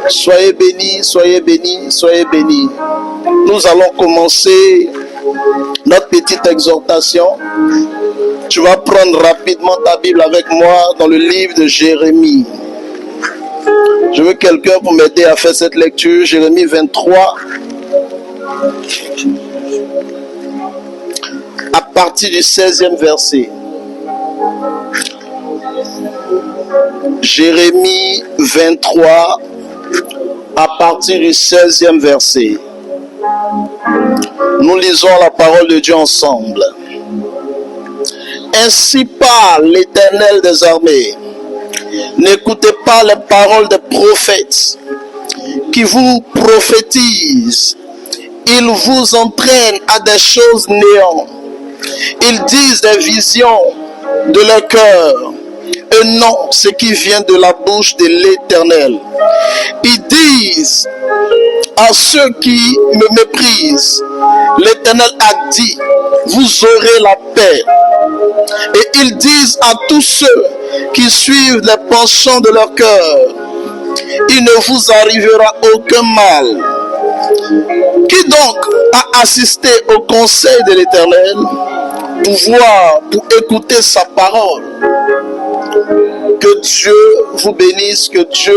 Soyez bénis, soyez bénis, soyez bénis. Nous allons commencer notre petite exhortation. Tu vas prendre rapidement ta Bible avec moi dans le livre de Jérémie. Je veux quelqu'un pour m'aider à faire cette lecture. Jérémie 23. À partir du 16e verset. Jérémie 23. À partir du 16e verset. Nous lisons la parole de Dieu ensemble. Ainsi parle l'Éternel des armées. N'écoutez pas les paroles des prophètes qui vous prophétisent. Ils vous entraînent à des choses néantes. Ils disent des visions de leur cœur et non ce qui vient de la bouche de l'Éternel. Ils disent à ceux qui me méprisent, l'Éternel a dit, vous aurez la paix. Et ils disent à tous ceux qui suivent les penchants de leur cœur, il ne vous arrivera aucun mal. Qui donc a assisté au conseil de l'Éternel pour écouter sa parole? Que Dieu vous bénisse, que Dieu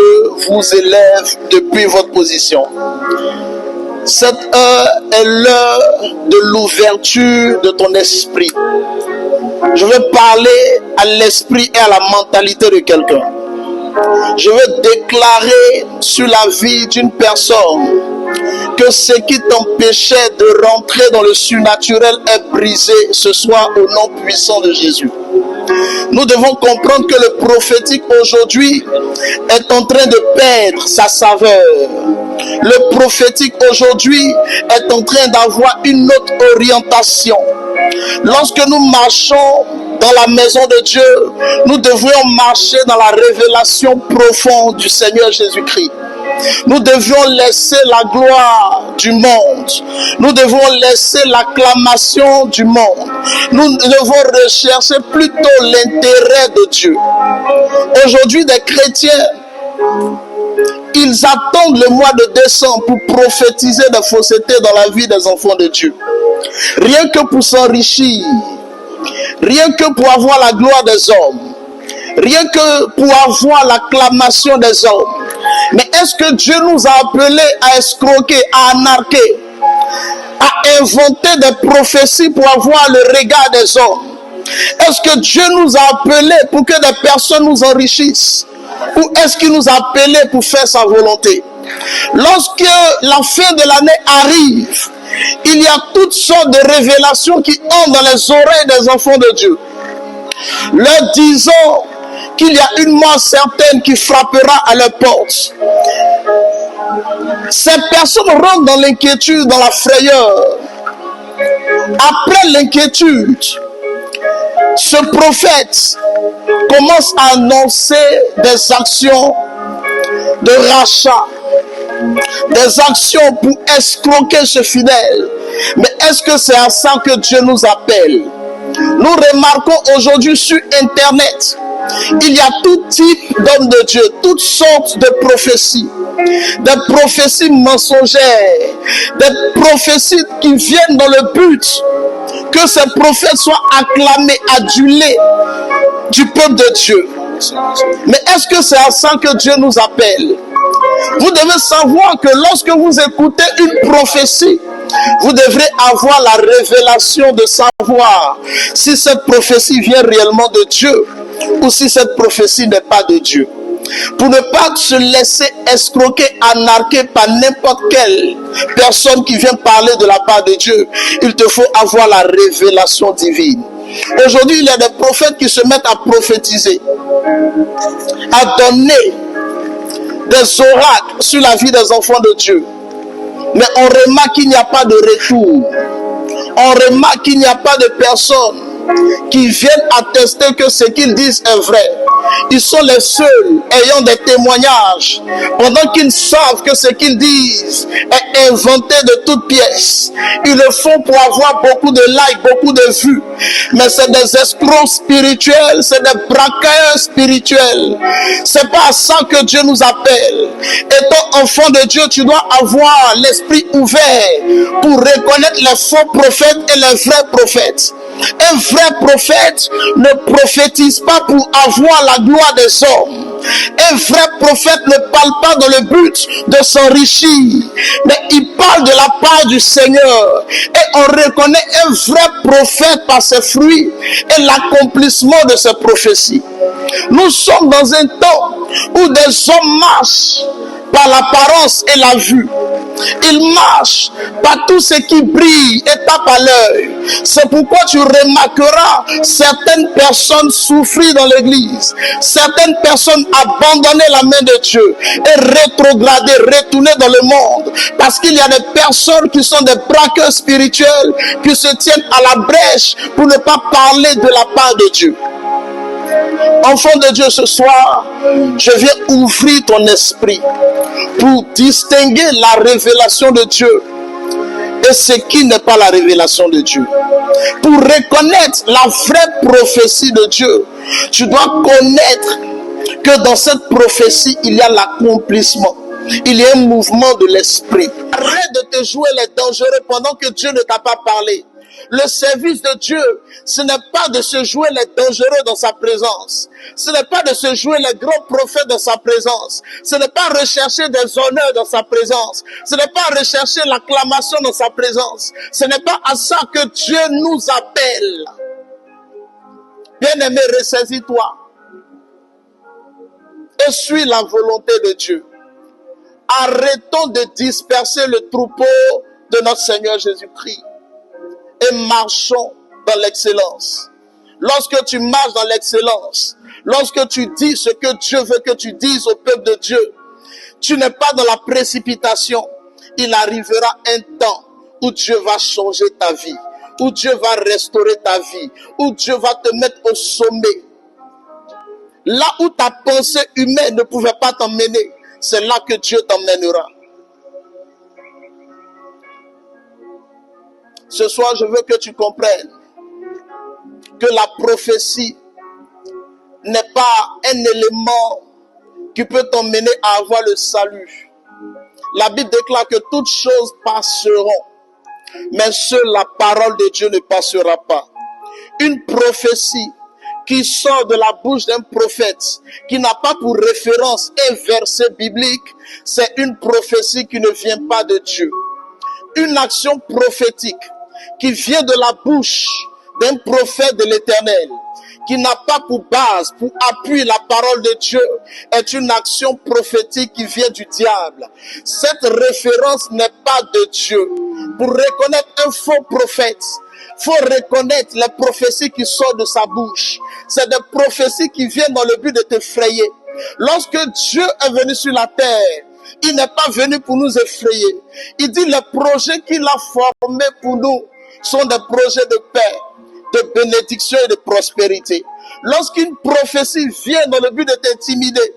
vous élève depuis votre position. Cette heure est l'heure de l'ouverture de ton esprit. Je veux parler à l'esprit et à la mentalité de quelqu'un. Je veux déclarer sur la vie d'une personne que ce qui t'empêchait de rentrer dans le surnaturel est brisé ce soir au nom puissant de Jésus. Nous devons comprendre que le prophétique aujourd'hui est en train de perdre sa saveur. Le prophétique aujourd'hui est en train d'avoir une autre orientation. Lorsque nous marchons dans la maison de Dieu, nous devrions marcher dans la révélation profonde du Seigneur Jésus-Christ. Nous devions laisser la gloire du monde. Nous devons laisser l'acclamation du monde. Nous devons rechercher plutôt l'intérêt de Dieu. Aujourd'hui, des chrétiens, ils attendent le mois de décembre pour prophétiser des faussetés dans la vie des enfants de Dieu. Rien que pour s'enrichir. Rien que pour avoir la gloire des hommes. Rien que pour avoir l'acclamation des hommes. Mais est-ce que Dieu nous a appelés à escroquer, à anarquer, à inventer des prophéties pour avoir le regard des hommes? Est-ce que Dieu nous a appelés pour que des personnes nous enrichissent? Ou est-ce qu'il nous a appelés pour faire sa volonté? Lorsque la fin de l'année arrive, il y a toutes sortes de révélations qui entrent dans les oreilles des enfants de Dieu. Leur disant qu'il y a une mort certaine qui frappera à leur porte. Ces personnes rentrent dans l'inquiétude, dans la frayeur. Après l'inquiétude, ce prophète commence à annoncer des actions de rachat, des actions pour escroquer ce fidèle. Mais est-ce que c'est à ça que Dieu nous appelle? Nous remarquons aujourd'hui sur Internet, il y a tout type d'hommes de Dieu, toutes sortes de prophéties. Des prophéties mensongères, des prophéties qui viennent dans le but que ces prophètes soient acclamés, adulés du peuple de Dieu. Mais est-ce que c'est à ça que Dieu nous appelle? Vous devez savoir que lorsque vous écoutez une prophétie, vous devrez avoir la révélation de savoir si cette prophétie vient réellement de Dieu ou si cette prophétie n'est pas de Dieu. Pour ne pas se laisser escroquer, anarquer par n'importe quelle personne qui vient parler de la part de Dieu, il te faut avoir la révélation divine. Aujourd'hui, il y a des prophètes qui se mettent à prophétiser, à donner des oracles sur la vie des enfants de Dieu. Mais on remarque qu'il n'y a pas de retour. On remarque qu'il n'y a pas de personnes qui viennent attester que ce qu'ils disent est vrai. ils sont les seuls ayant des témoignages, pendant qu'ils savent que ce qu'ils disent est inventé de toutes pièces. Ils le font pour avoir beaucoup de likes, beaucoup de vues, mais c'est des escrocs spirituels, c'est des braqueurs spirituels. C'est pas à ça que Dieu nous appelle. Étant enfant de Dieu, tu dois avoir l'esprit ouvert pour reconnaître les faux prophètes et les vrais prophètes. Un vrai prophète ne prophétise pas pour avoir la gloire des hommes. Un vrai prophète ne parle pas dans le but de s'enrichir, mais il parle de la part du Seigneur. Et on reconnaît un vrai prophète par ses fruits et l'accomplissement de ses prophéties. Nous sommes dans un temps où des hommes marchent par l'apparence et la vue. Ils marchent par tout ce qui brille et tape à l'œil. C'est pourquoi tu remarqueras certaines personnes souffrir dans l'église, certaines personnes abandonner la main de Dieu et rétrograder, retourner dans le monde, parce qu'il y a des personnes qui sont des braqueurs spirituels qui se tiennent à la brèche pour ne pas parler de la part de Dieu. Enfant de Dieu, ce soir, je viens ouvrir ton esprit pour distinguer la révélation de Dieu et ce qui n'est pas la révélation de Dieu. Pour reconnaître la vraie prophétie de Dieu, tu dois connaître que dans cette prophétie, il y a l'accomplissement. Il y a un mouvement de l'esprit. Arrête de te jouer les dangereux pendant que Dieu ne t'a pas parlé. Le service de Dieu, ce n'est pas de se jouer les dangereux dans sa présence. Ce n'est pas de se jouer les grands prophètes dans sa présence. Ce n'est pas rechercher des honneurs dans sa présence. Ce n'est pas rechercher l'acclamation dans sa présence. Ce n'est pas à ça que Dieu nous appelle. Bien-aimé, ressaisis-toi et suis la volonté de Dieu. Arrêtons de disperser le troupeau de notre Seigneur Jésus-Christ et marchons dans l'excellence. Lorsque tu marches dans l'excellence, lorsque tu dis ce que Dieu veut que tu dises au peuple de Dieu, tu n'es pas dans la précipitation. Il arrivera un temps où Dieu va changer ta vie, où Dieu va restaurer ta vie, où Dieu va te mettre au sommet. Là où ta pensée humaine ne pouvait pas t'emmener, c'est là que Dieu t'emmènera. Ce soir, je veux que tu comprennes que la prophétie n'est pas un élément qui peut t'emmener à avoir le salut. La Bible déclare que toutes choses passeront, mais seule la parole de Dieu ne passera pas. Une prophétie qui sort de la bouche d'un prophète, qui n'a pas pour référence un verset biblique, c'est une prophétie qui ne vient pas de Dieu. Une action prophétique qui vient de la bouche d'un prophète de l'Éternel, qui n'a pas pour base, pour appui la parole de Dieu, est une action prophétique qui vient du diable. Cette référence n'est pas de Dieu. Pour reconnaître un faux prophète, il faut reconnaître les prophéties qui sortent de sa bouche. C'est des prophéties qui viennent dans le but de t'effrayer. Lorsque Dieu est venu sur la terre, il n'est pas venu pour nous effrayer. Il dit les projets qu'il a formés pour nous sont des projets de paix, de bénédiction et de prospérité. Lorsqu'une prophétie vient dans le but de t'intimider,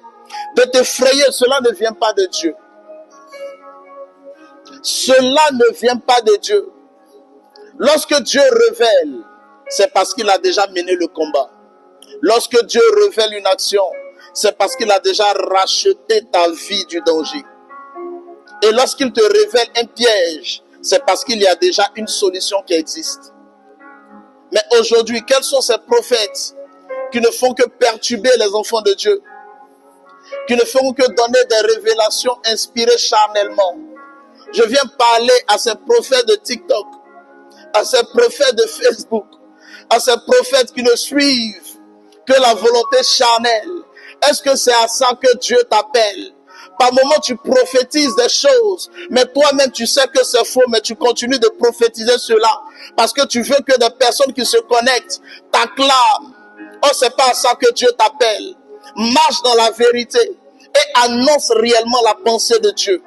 de t'effrayer, cela ne vient pas de Dieu. Cela ne vient pas de Dieu. Lorsque Dieu révèle, c'est parce qu'il a déjà mené le combat. Lorsque Dieu révèle une action, c'est parce qu'il a déjà racheté ta vie du danger. Et lorsqu'il te révèle un piège, c'est parce qu'il y a déjà une solution qui existe. Mais aujourd'hui, quels sont ces prophètes qui ne font que perturber les enfants de Dieu, qui ne font que donner des révélations inspirées charnellement? Je viens parler à ces prophètes de TikTok, à ces prophètes de Facebook, à ces prophètes qui ne suivent que la volonté charnelle. Est-ce que c'est à ça que Dieu t'appelle? Par moments, tu prophétises des choses, mais toi-même, tu sais que c'est faux, mais tu continues de prophétiser cela, parce que tu veux que des personnes qui se connectent t'acclament. Oh, c'est pas à ça que Dieu t'appelle. Marche dans la vérité et annonce réellement la pensée de Dieu.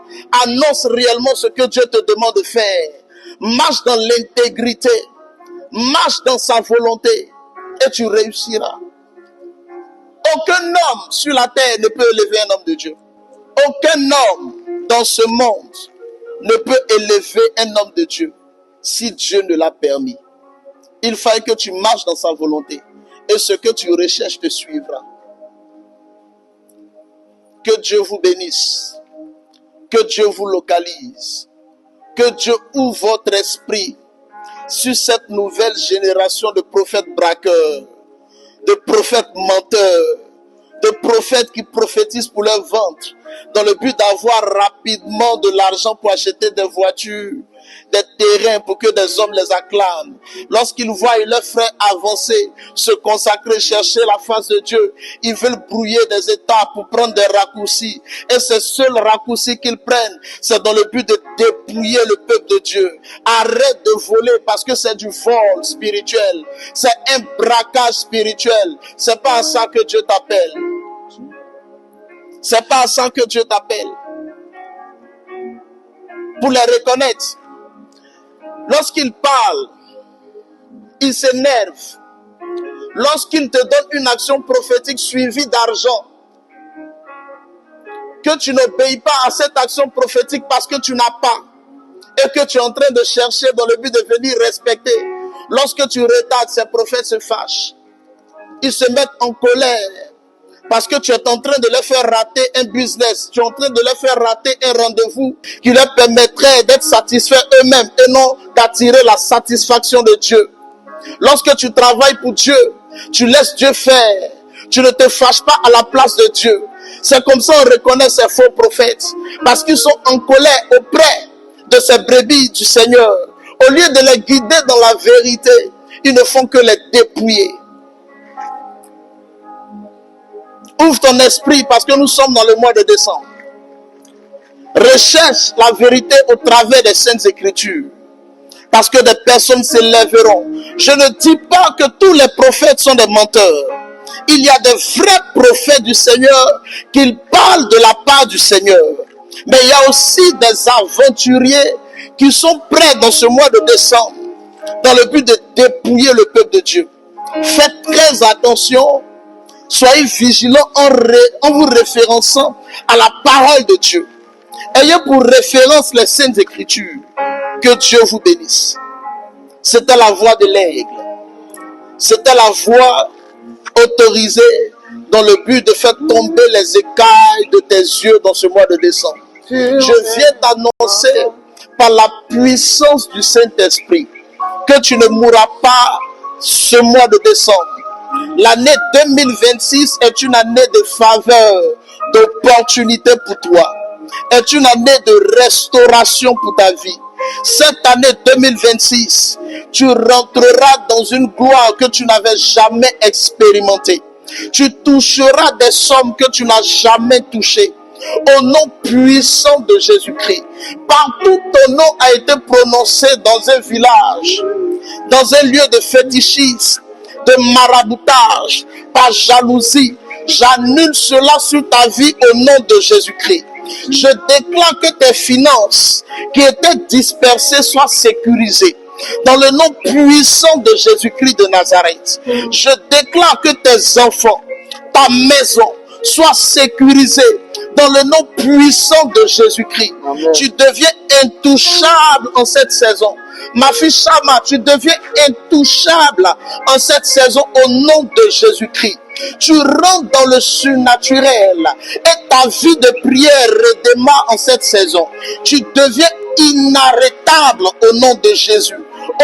Annonce réellement ce que Dieu te demande de faire. Marche dans l'intégrité. Marche dans sa volonté et tu réussiras. Aucun homme sur la terre ne peut élever un homme de Dieu. Aucun homme dans ce monde ne peut élever un homme de Dieu si Dieu ne l'a permis. Il faut que tu marches dans sa volonté et ce que tu recherches te suivra. Que Dieu vous bénisse. Que Dieu vous localise. Que Dieu ouvre votre esprit sur cette nouvelle génération de prophètes braqueurs, de prophètes menteurs, de prophètes qui prophétisent pour leur ventre, dans le but d'avoir rapidement de l'argent pour acheter des voitures, des terrains pour que des hommes les acclament. Lorsqu'ils voient leurs frères avancer, se consacrer, chercher la face de Dieu, ils veulent brouiller des étapes pour prendre des raccourcis. Et ces seuls raccourcis qu'ils prennent, c'est dans le but de dépouiller le peuple de Dieu. Arrête de voler parce que c'est du vol spirituel. C'est un braquage spirituel. C'est pas à ça que Dieu t'appelle. C'est pas à ça que Dieu t'appelle. Pour les reconnaître, lorsqu'il parle, il s'énerve. Lorsqu'il te donne une action prophétique suivie d'argent, que tu n'obéis pas à cette action prophétique parce que tu n'as pas, et que tu es en train de chercher dans le but de venir respecter. Lorsque tu retardes, ces prophètes se fâchent. Ils se mettent en colère. Parce que tu es en train de leur faire rater un business. Tu es en train de leur faire rater un rendez-vous qui leur permettrait d'être satisfaits eux-mêmes et non d'attirer la satisfaction de Dieu. Lorsque tu travailles pour Dieu, tu laisses Dieu faire. Tu ne te fâches pas à la place de Dieu. C'est comme ça qu'on reconnaît ces faux prophètes. Parce qu'ils sont en colère auprès de ces brebis du Seigneur. Au lieu de les guider dans la vérité, ils ne font que les dépouiller. Ouvre ton esprit parce que nous sommes dans le mois de décembre. Recherche la vérité au travers des Saintes Écritures. Parce que des personnes s'élèveront. Je ne dis pas que tous les prophètes sont des menteurs. Il y a des vrais prophètes du Seigneur qui parlent de la part du Seigneur. Mais il y a aussi des aventuriers qui sont prêts dans ce mois de décembre dans le but de dépouiller le peuple de Dieu. Faites très attention. Soyez vigilants en vous référençant à la parole de Dieu. Ayez pour référence les Saintes Écritures. Que Dieu vous bénisse. C'était la voix de l'aigle. C'était la voix autorisée dans le but de faire tomber les écailles de tes yeux dans ce mois de décembre. Je viens t'annoncer par la puissance du Saint-Esprit que tu ne mourras pas ce mois de décembre. L'année 2026 est une année de faveur, d'opportunité pour toi. Est une année de restauration pour ta vie. Cette année 2026, tu rentreras dans une gloire que tu n'avais jamais expérimentée. Tu toucheras des sommes que tu n'as jamais touchées. Au nom puissant de Jésus-Christ. Partout ton nom a été prononcé dans un village, dans un lieu de fétichisme, de maraboutage, par jalousie. J'annule cela sur ta vie au nom de Jésus-Christ. Je déclare que tes finances qui étaient dispersées soient sécurisées. Dans le nom puissant de Jésus-Christ de Nazareth, je déclare que tes enfants, ta maison, soient sécurisés dans le nom puissant de Jésus-Christ. Tu deviens intouchable en cette saison. Ma fille Shama, tu deviens intouchable en cette saison au nom de Jésus-Christ. Tu rentres dans le surnaturel et ta vie de prière redémarre en cette saison. Tu deviens inarrêtable au nom de Jésus.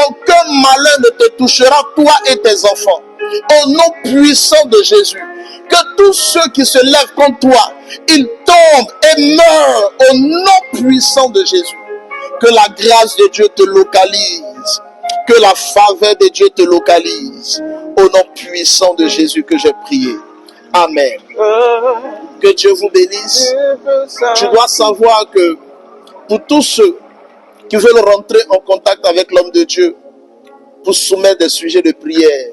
Aucun malheur ne te touchera, toi et tes enfants. Au nom puissant de Jésus. Que tous ceux qui se lèvent contre toi, ils tombent et meurent au nom puissant de Jésus. Que la grâce de Dieu te localise. Que la faveur de Dieu te localise. Au nom puissant de Jésus que j'ai prié. Amen. Que Dieu vous bénisse. Tu dois savoir que pour tous ceux qui veulent rentrer en contact avec l'homme de Dieu pour soumettre des sujets de prière,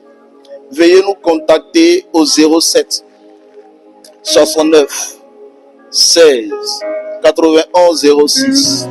veuillez nous contacter au 07 69 16 91 06.